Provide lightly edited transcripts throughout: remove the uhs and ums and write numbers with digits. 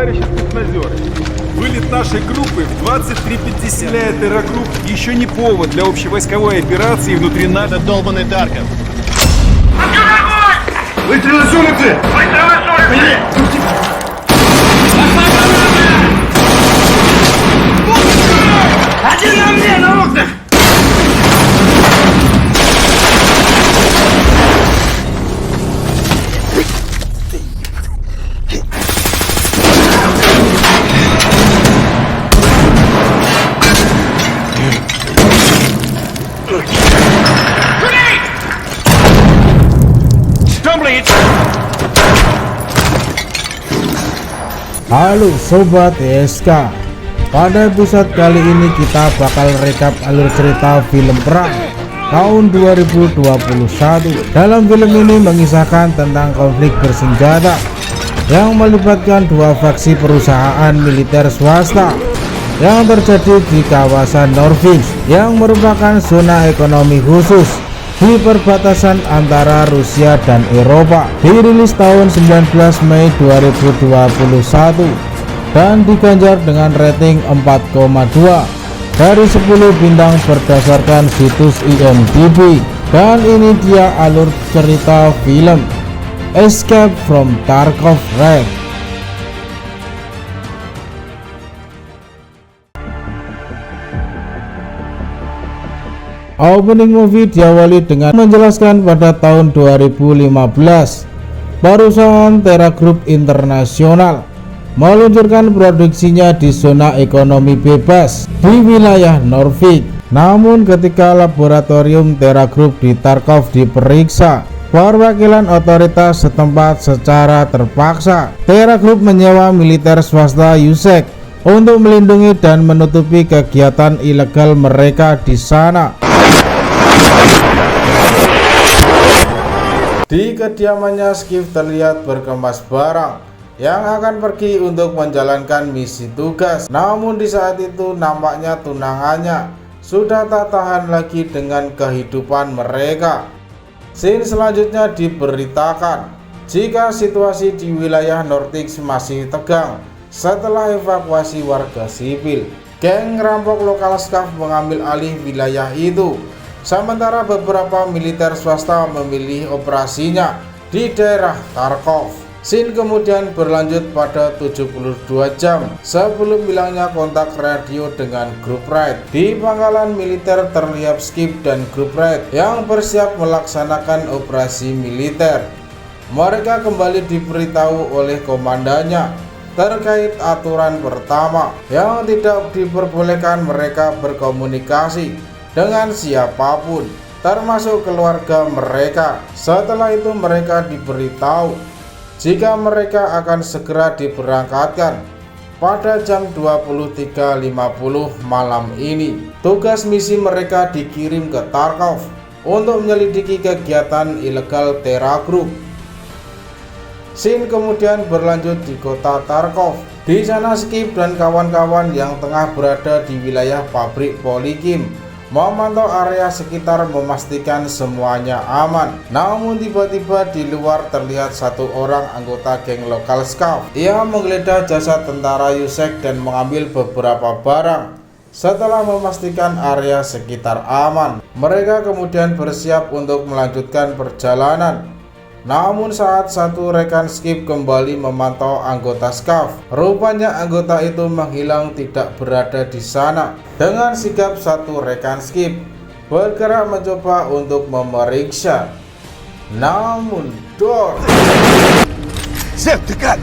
товарищи спецназеры. Вылет нашей группы в 23:50 для терроргрупп еще не повод для общевойсковой операции внутри НАТО. Долбанный Тарков. Выстрелы с улицы! Выстрелы с улицы! Один на мне, на окнах! Halo Sobat ESK, pada episode kali ini kita bakal rekap alur cerita film perang tahun 2021. Dalam film ini mengisahkan tentang konflik bersenjata yang melibatkan dua faksi perusahaan militer swasta yang terjadi di kawasan Norwich yang merupakan zona ekonomi khusus di perbatasan antara Rusia dan Eropa. Dirilis tahun 19 Mei 2021 dan diganjar dengan rating 4,2 dari 10 bintang berdasarkan situs IMDb. Dan ini dia alur cerita film Escape from Tarkov Red. Opening movie diawali dengan menjelaskan pada tahun 2015 perusahaan Terra Group Internasional meluncurkan produksinya di zona ekonomi bebas di wilayah Norwich. Namun ketika laboratorium Terra Group di Tarkov diperiksa perwakilan otoritas setempat secara terpaksa, Terra Group menyewa militer swasta USEC untuk melindungi dan menutupi kegiatan ilegal mereka di sana. Di kediamannya, Skip terlihat berkemas barang yang akan pergi untuk menjalankan misi tugas. Namun di saat itu nampaknya tunangannya sudah tak tahan lagi dengan kehidupan mereka. Scene selanjutnya diberitakan jika situasi di wilayah Norwich masih tegang setelah evakuasi warga sipil. Geng rampok lokal SCAF mengambil alih wilayah itu, sementara beberapa militer swasta memilih operasinya di daerah Tarkov. Scene kemudian berlanjut pada 72 jam sebelum hilangnya kontak radio dengan grup raid. Di pangkalan militer terlihat Skip dan grup raid yang bersiap melaksanakan operasi militer. Mereka kembali diberitahu oleh komandannya terkait aturan pertama yang tidak diperbolehkan mereka berkomunikasi dengan siapapun, termasuk keluarga mereka. Setelah itu mereka diberitahu jika mereka akan segera diberangkatkan pada jam 23.50 malam ini. Tugas misi mereka dikirim ke Tarkov untuk menyelidiki kegiatan ilegal Terra Group. Scene kemudian berlanjut di kota Tarkov. Di sana Skip dan kawan-kawan yang tengah berada di wilayah pabrik Polychem memantau area sekitar memastikan semuanya aman. Namun tiba-tiba di luar terlihat satu orang anggota geng lokal SCAF. Ia menggeledah jasad tentara USEC dan mengambil beberapa barang. Setelah memastikan area sekitar aman, mereka kemudian bersiap untuk melanjutkan perjalanan. Namun saat satu rekan Skip kembali memantau anggota SCAF, rupanya anggota itu menghilang, tidak berada di sana. Dengan sigap satu rekan Skip bergerak mencoba untuk memeriksa. Namun dor dekat.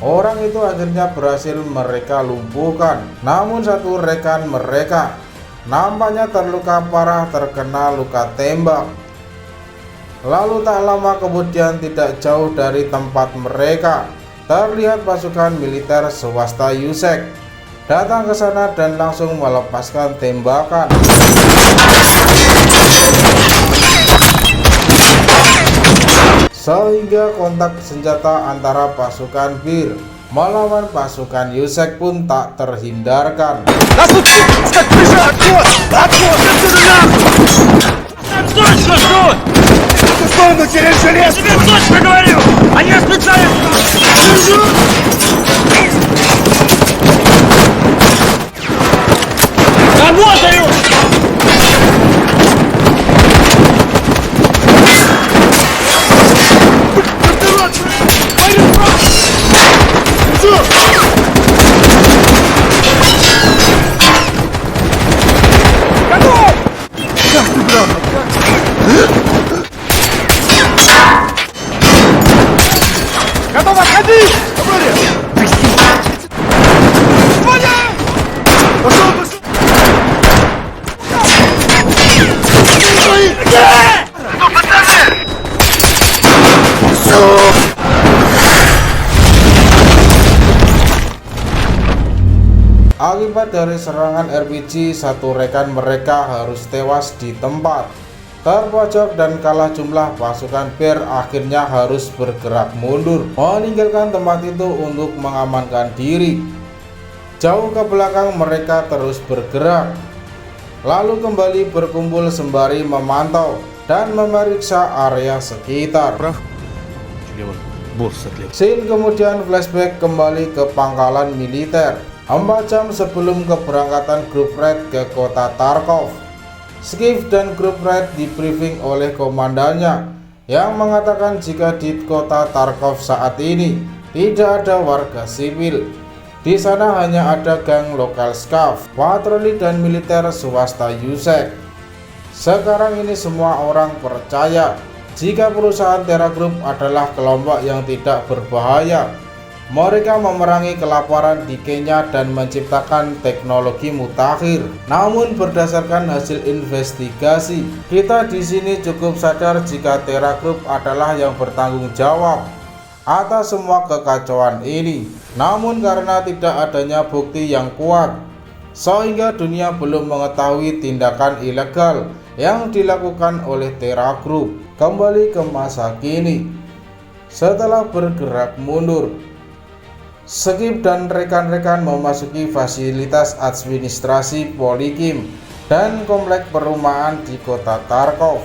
Orang itu akhirnya berhasil mereka lumpuhkan. Namun satu rekan mereka nampaknya terluka parah, terkena luka tembak. Lalu tak lama kemudian, tidak jauh dari tempat mereka, terlihat pasukan militer swasta USEC datang ke sana dan langsung melepaskan tembakan. Sehingga kontak senjata antara pasukan BIR melawan pasukan USEC pun tak terhindarkan. Антону через желез! Тебе точно говорю! Они специально... Работаю! Готов! Как ты, брат? Готов отходить! Валяй! Пошел, пошел! Ну, пацаны! Akibat dari serangan RPG, satu rekan mereka harus tewas di tempat. Terpojok dan kalah jumlah, pasukan Bear akhirnya harus bergerak mundur, meninggalkan tempat itu untuk mengamankan diri. Jauh ke belakang mereka terus bergerak, lalu kembali berkumpul sembari memantau dan memeriksa area sekitar. Scene kemudian flashback kembali ke pangkalan militer 4 jam sebelum keberangkatan grup raid ke kota Tarkov. Skiff dan grup raid di briefing oleh komandannya yang mengatakan jika di kota Tarkov saat ini tidak ada warga sipil. Di sana hanya ada gang lokal Skav, patroli dan militer swasta Yusek. Sekarang ini semua orang percaya jika perusahaan Terra Group adalah kelompok yang tidak berbahaya. Mereka memerangi kelaparan di Kenya dan menciptakan teknologi mutakhir. Namun berdasarkan hasil investigasi, kita di sini cukup sadar jika Terra Group adalah yang bertanggung jawab atas semua kekacauan ini. Namun karena tidak adanya bukti yang kuat, sehingga dunia belum mengetahui tindakan ilegal yang dilakukan oleh Terra Group. Kembali ke masa kini, setelah bergerak mundur, Skip dan rekan-rekan memasuki fasilitas administrasi Polikim dan komplek perumahan di kota Tarkov.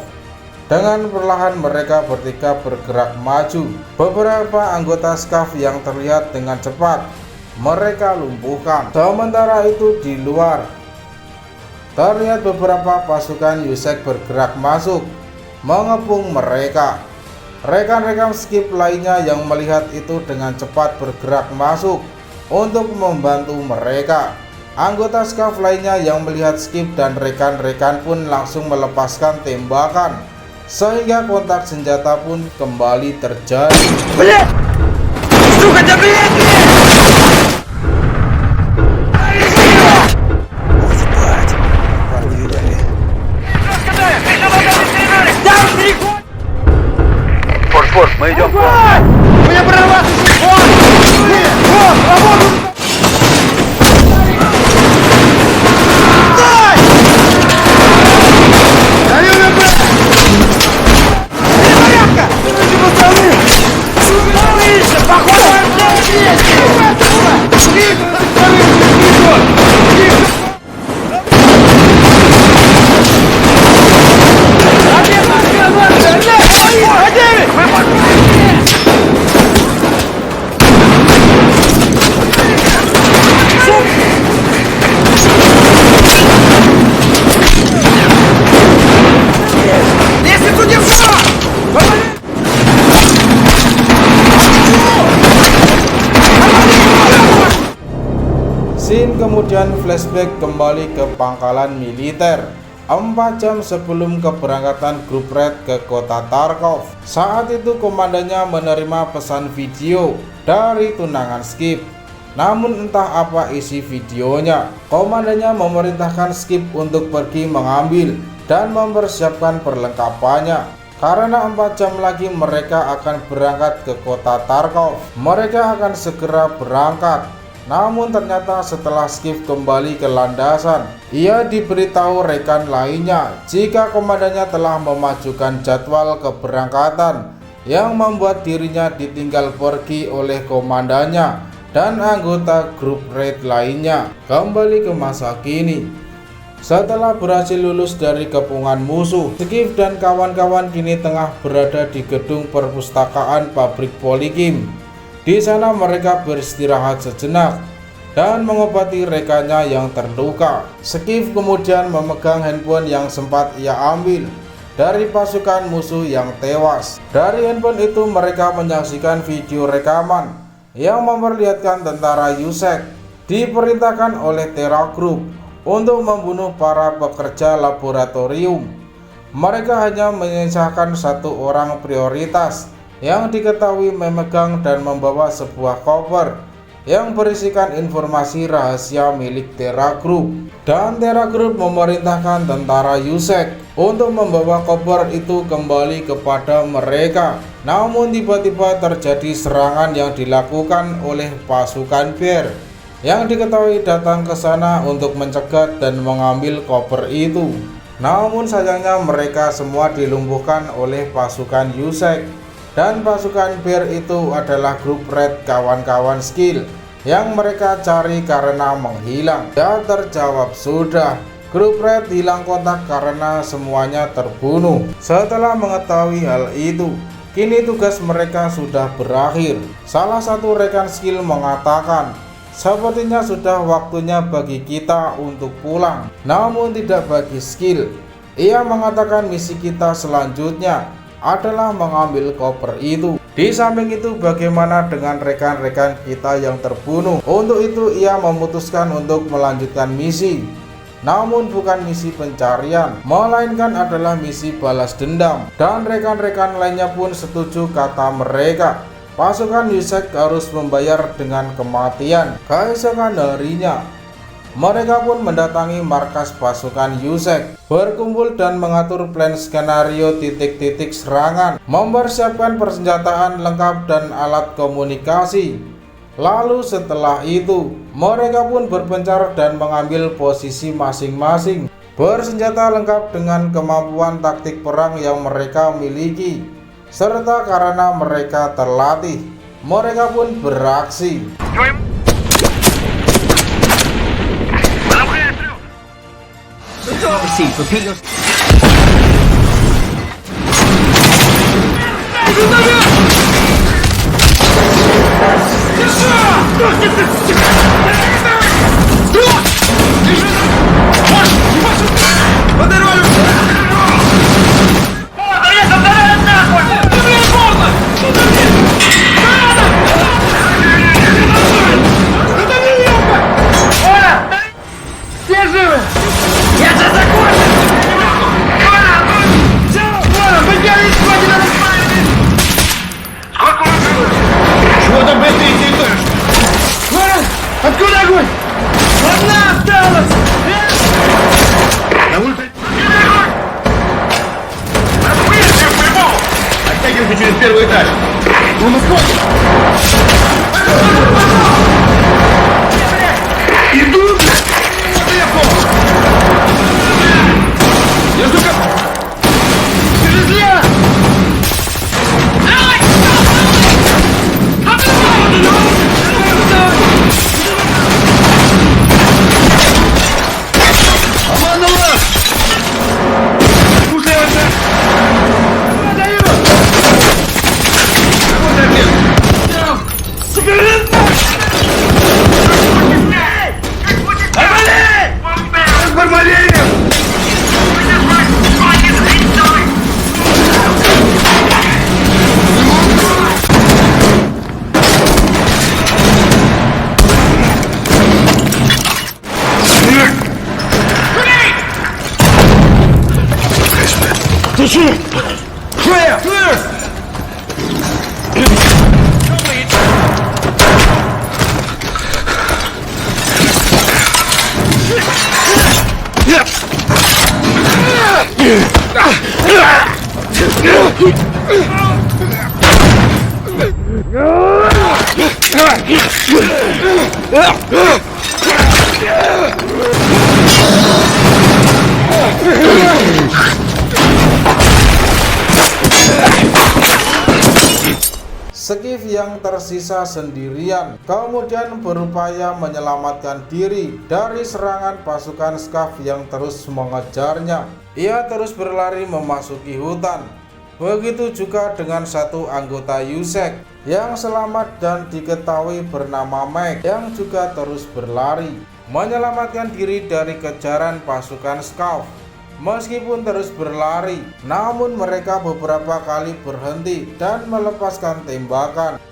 Dengan perlahan mereka bertiga bergerak maju. Beberapa anggota Skav yang terlihat dengan cepat mereka lumpuhkan. Sementara itu di luar terlihat beberapa pasukan Yusek bergerak masuk mengepung mereka. Rekan-rekan Skip lainnya yang melihat itu dengan cepat bergerak masuk untuk membantu mereka. Anggota Skav lainnya yang melihat Skip dan rekan-rekan pun langsung melepaskan tembakan, sehingga kontak senjata pun kembali terjadi. Форс, мы идем. Мне прорваться! Scene kemudian flashback kembali ke pangkalan militer 4 jam sebelum keberangkatan grup raid ke kota Tarkov. Saat itu komandannya menerima pesan video dari tunangan Skip. Namun entah apa isi videonya, komandannya memerintahkan Skip untuk pergi mengambil dan mempersiapkan perlengkapannya, karena 4 jam lagi mereka akan berangkat ke kota Tarkov. Mereka akan segera berangkat. Namun ternyata setelah Skip kembali ke landasan, ia diberitahu rekan lainnya jika komandannya telah memajukan jadwal keberangkatan, yang membuat dirinya ditinggal pergi oleh komandannya dan anggota grup raid lainnya. Kembali ke masa kini, Setelah berhasil lulus dari kepungan musuh, Skiff dan kawan-kawan kini tengah berada di gedung perpustakaan pabrik Polikim. Di sana mereka beristirahat sejenak dan mengobati rekannya yang terluka. Skiff kemudian memegang handphone yang sempat ia ambil dari pasukan musuh yang tewas. Dari handphone itu mereka menyaksikan video rekaman yang memperlihatkan tentara Yusek diperintahkan oleh Terra Group untuk membunuh para pekerja laboratorium. Mereka hanya menyisakan satu orang prioritas yang diketahui memegang dan membawa sebuah koper yang berisikan informasi rahasia milik Terra Group. Dan Terra Group memerintahkan tentara Yusek untuk membawa koper itu kembali kepada mereka. Namun tiba-tiba terjadi serangan yang dilakukan oleh pasukan Bear yang diketahui datang ke sana untuk mencegat dan mengambil koper itu. Namun sayangnya mereka semua dilumpuhkan oleh pasukan Yusek. Dan pasukan Bear itu adalah grup Red kawan-kawan Skill yang mereka cari karena menghilang. Ya terjawab sudah, grup Red hilang kontak karena semuanya terbunuh. Setelah mengetahui hal itu, kini tugas mereka sudah berakhir. Salah satu rekan Skill mengatakan, sepertinya sudah waktunya bagi kita untuk pulang. Namun tidak bagi Skill. Ia mengatakan misi kita selanjutnya adalah mengambil koper itu. Di samping itu, bagaimana dengan rekan-rekan kita yang terbunuh? Untuk itu ia memutuskan untuk melanjutkan misi. Namun bukan misi pencarian, melainkan adalah misi balas dendam. Dan rekan-rekan lainnya pun setuju, kata mereka. Pasukan Yusek harus membayar dengan kematian keesokan harinya. Mereka pun mendatangi markas pasukan Yusek, berkumpul dan mengatur plan skenario titik-titik serangan, mempersiapkan persenjataan lengkap dan alat komunikasi. Lalu setelah itu, mereka pun berpencar dan mengambil posisi masing-masing, bersenjata lengkap dengan kemampuan taktik perang yang mereka miliki, serta karena mereka terlatih, mereka pun beraksi. Proceed. Repeat your... Откуда огонь? Одна осталась! На улице... Оттягивайся через первый этаж! Он уходит! Иду! Вот и я помню! Я сука... Ты же зря! Clear! Clear! Skif yang tersisa sendirian kemudian berupaya menyelamatkan diri dari serangan pasukan Skav yang terus mengejarnya. Ia terus berlari memasuki hutan. Begitu juga dengan satu anggota Yusek yang selamat dan diketahui bernama Mike yang juga terus berlari menyelamatkan diri dari kejaran pasukan Skav. Meskipun terus berlari, namun mereka beberapa kali berhenti dan melepaskan tembakan.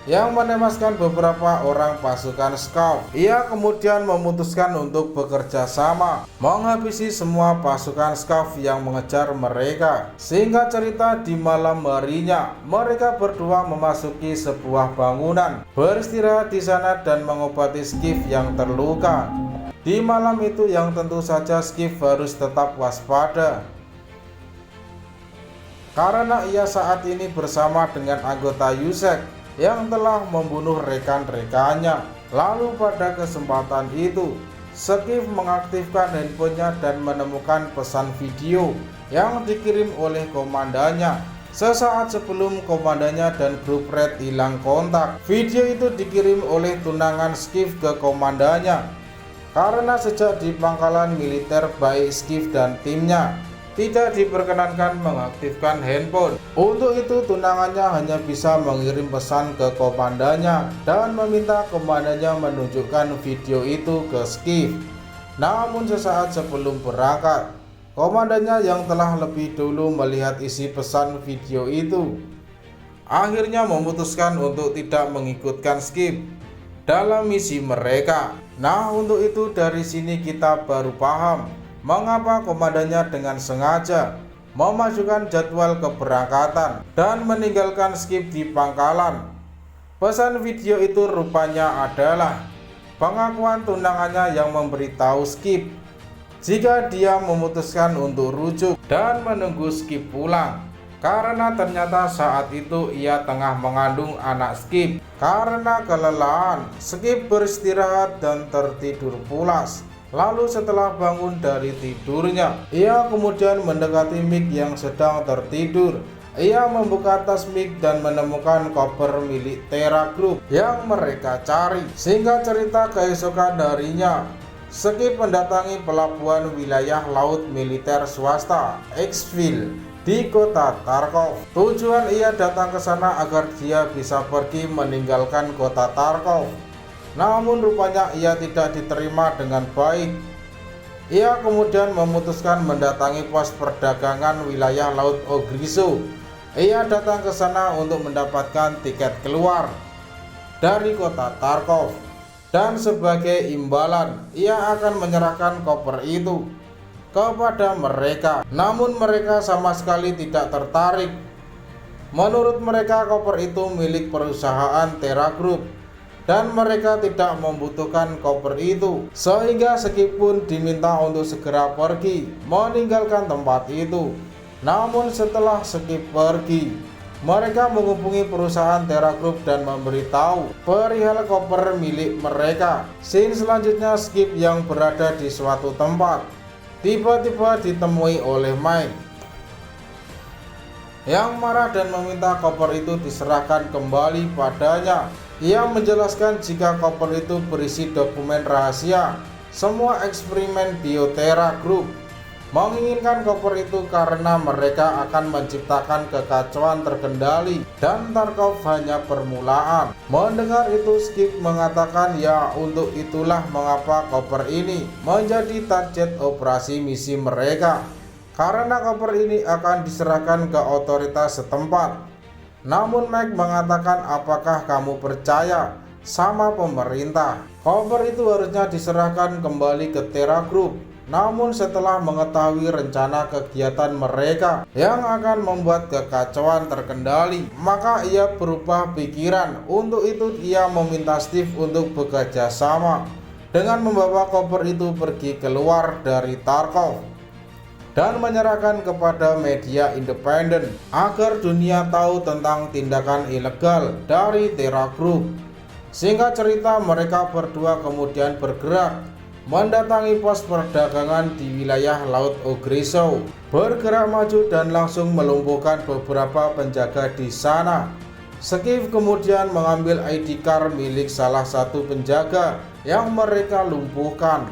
Yang menewaskan beberapa orang pasukan Skav. Ia kemudian memutuskan untuk bekerja sama, menghabisi semua pasukan Skav yang mengejar mereka. Singkat cerita, di malam harinya, mereka berdua memasuki sebuah bangunan, beristirahat di sana dan mengobati Skif yang terluka. Di malam itu yang tentu saja Skif harus tetap waspada, karena ia saat ini bersama dengan anggota Yusek yang telah membunuh rekan-rekannya. Lalu pada kesempatan itu, Skif mengaktifkan handphonenya dan menemukan pesan video yang dikirim oleh komandannya sesaat sebelum komandannya dan grup Red hilang kontak. Video itu dikirim oleh tunangan Skif ke komandannya, karena sejak di pangkalan militer baik Skif dan timnya tidak diperkenankan mengaktifkan handphone. Untuk itu tunangannya hanya bisa mengirim pesan ke komandannya dan meminta komandannya menunjukkan video itu ke Skif. Namun sesaat sebelum berangkat, komandannya yang telah lebih dulu melihat isi pesan video itu akhirnya memutuskan untuk tidak mengikutkan Skif dalam misi mereka. Nah, untuk itu dari sini kita baru paham mengapa komandannya dengan sengaja memajukan jadwal keberangkatan dan meninggalkan Skif di pangkalan. Pesan video itu rupanya adalah pengakuan tunangannya yang memberitahu Skif jika dia memutuskan untuk rujuk dan menunggu Skif pulang, karena ternyata saat itu ia tengah mengandung anak Skif. Karena kelelahan, Skif beristirahat dan tertidur pulas. Lalu setelah bangun dari tidurnya, ia kemudian mendekati Mick yang sedang tertidur. Ia membuka tas Mick dan menemukan koper milik Terra Group yang mereka cari. Singkat cerita, keesokan harinya, Skif mendatangi pelabuhan wilayah laut militer swasta Exfil di kota Tarkov. Tujuan ia datang ke sana agar dia bisa pergi meninggalkan kota Tarkov. Namun rupanya ia tidak diterima dengan baik. Ia kemudian memutuskan mendatangi pos perdagangan wilayah laut Ogrizo. Ia datang ke sana untuk mendapatkan tiket keluar dari kota Tarkov, dan sebagai imbalan ia akan menyerahkan koper itu kepada mereka. Namun mereka sama sekali tidak tertarik. Menurut mereka koper itu milik perusahaan Terra Group dan mereka tidak membutuhkan koper itu, sehingga Skif pun diminta untuk segera pergi meninggalkan tempat itu. Namun setelah Skif pergi, mereka menghubungi perusahaan Terra Group dan memberitahu perihal koper milik mereka. Scene selanjutnya, Skif yang berada di suatu tempat tiba-tiba ditemui oleh Mike yang marah dan meminta koper itu diserahkan kembali padanya. Ia menjelaskan jika koper itu berisi dokumen rahasia semua eksperimen Bioterra Group. Menginginkan koper itu karena mereka akan menciptakan kekacauan terkendali dan Tarkov hanya permulaan. Mendengar itu, Skif mengatakan ya untuk itulah mengapa koper ini menjadi target operasi misi mereka, karena koper ini akan diserahkan ke otoritas setempat. Namun Mike mengatakan, apakah kamu percaya sama pemerintah? Koper itu harusnya diserahkan kembali ke Terra Group. Namun setelah mengetahui rencana kegiatan mereka yang akan membuat kekacauan terkendali, maka ia berubah pikiran. Untuk itu ia meminta Steve untuk bekerja sama dengan membawa koper itu pergi keluar dari Tarkov dan menyerahkan kepada media independen agar dunia tahu tentang tindakan ilegal dari Terra Group. Singkat cerita, mereka berdua kemudian bergerak mendatangi pos perdagangan di wilayah Laut Ogriso, bergerak maju dan langsung melumpuhkan beberapa penjaga di sana. Skiff kemudian mengambil ID card milik salah satu penjaga yang mereka lumpuhkan,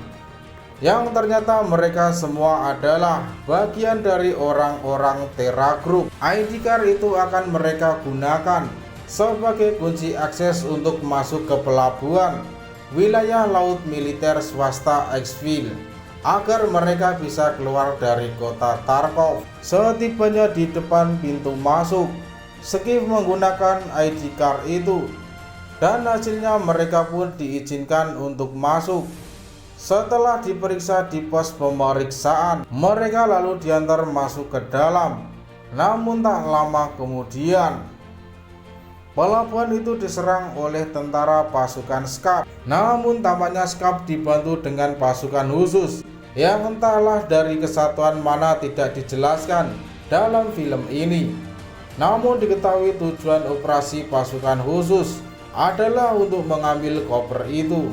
yang ternyata mereka semua adalah bagian dari orang-orang Terra Group. ID card itu akan mereka gunakan sebagai kunci akses untuk masuk ke pelabuhan wilayah laut militer swasta Exfil agar mereka bisa keluar dari kota Tarkov. Setibanya di depan pintu masuk, Skiff menggunakan ID card itu dan hasilnya mereka pun diizinkan untuk masuk. Setelah diperiksa di pos pemeriksaan, mereka lalu diantar masuk ke dalam. Namun tak lama kemudian, pelabuhan itu diserang oleh tentara pasukan SCAP. Namun tampaknya SCAP dibantu dengan pasukan khusus yang entahlah dari kesatuan mana tidak dijelaskan dalam film ini. Namun diketahui tujuan operasi pasukan khusus adalah untuk mengambil koper itu.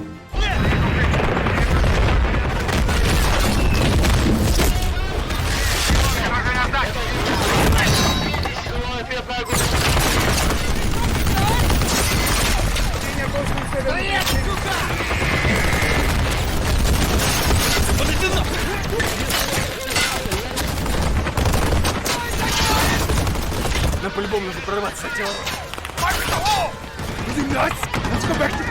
Нам по-любому нужно прорваться сначала. Let's go back to...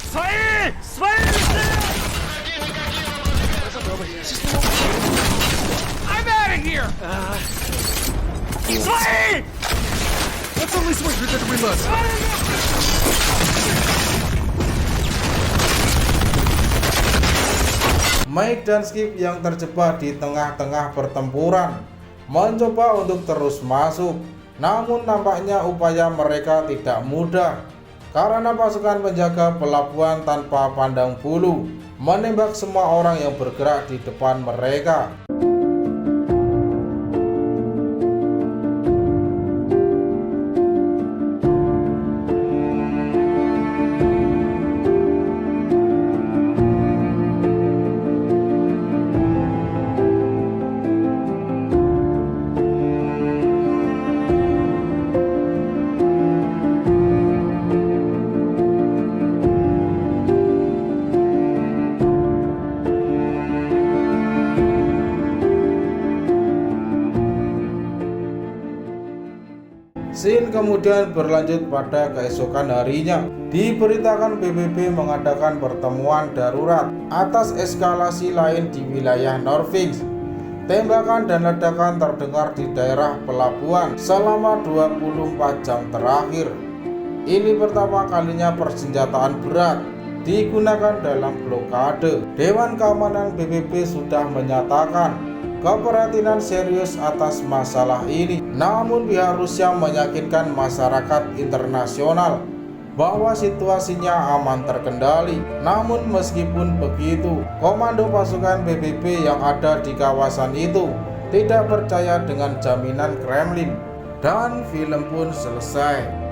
Свои! I'm out of here! Свои! That's only swing, we're gonna reload. Mike dan Skiff yang terjebak di tengah-tengah pertempuran mencoba untuk terus masuk. Namun nampaknya upaya mereka tidak mudah karena pasukan penjaga pelabuhan tanpa pandang bulu menembak semua orang yang bergerak di depan mereka. Scene kemudian berlanjut pada keesokan harinya. Diberitakan PBB mengadakan pertemuan darurat atas eskalasi lain di wilayah Norfolk. Tembakan dan ledakan terdengar di daerah pelabuhan selama 24 jam terakhir. Ini pertama kalinya persenjataan berat digunakan dalam blokade. Dewan Keamanan PBB sudah menyatakan keprihatinan serius atas masalah ini. Namun pihak Rusia meyakinkan masyarakat internasional bahwa situasinya aman terkendali. Namun meskipun begitu, komando pasukan PBB yang ada di kawasan itu tidak percaya dengan jaminan Kremlin dan film pun selesai.